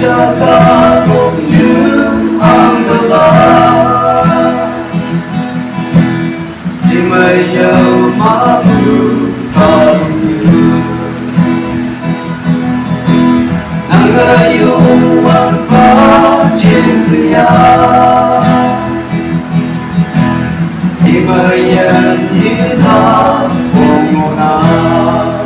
cho ta cùng những hoàng tử la xin mời yêu má bự ta như nàng ơi yêu quan phá trên sự nhà thì mời nhận như ta cùng một nào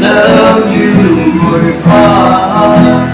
Love you, my father,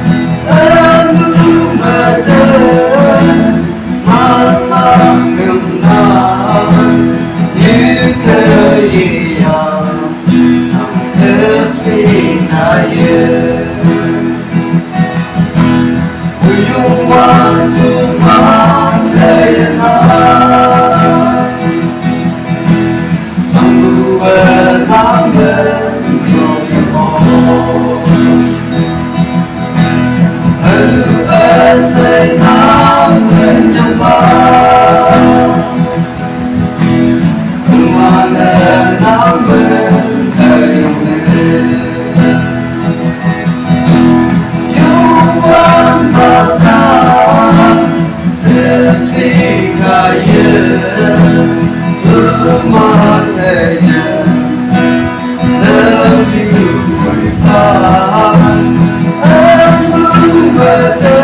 and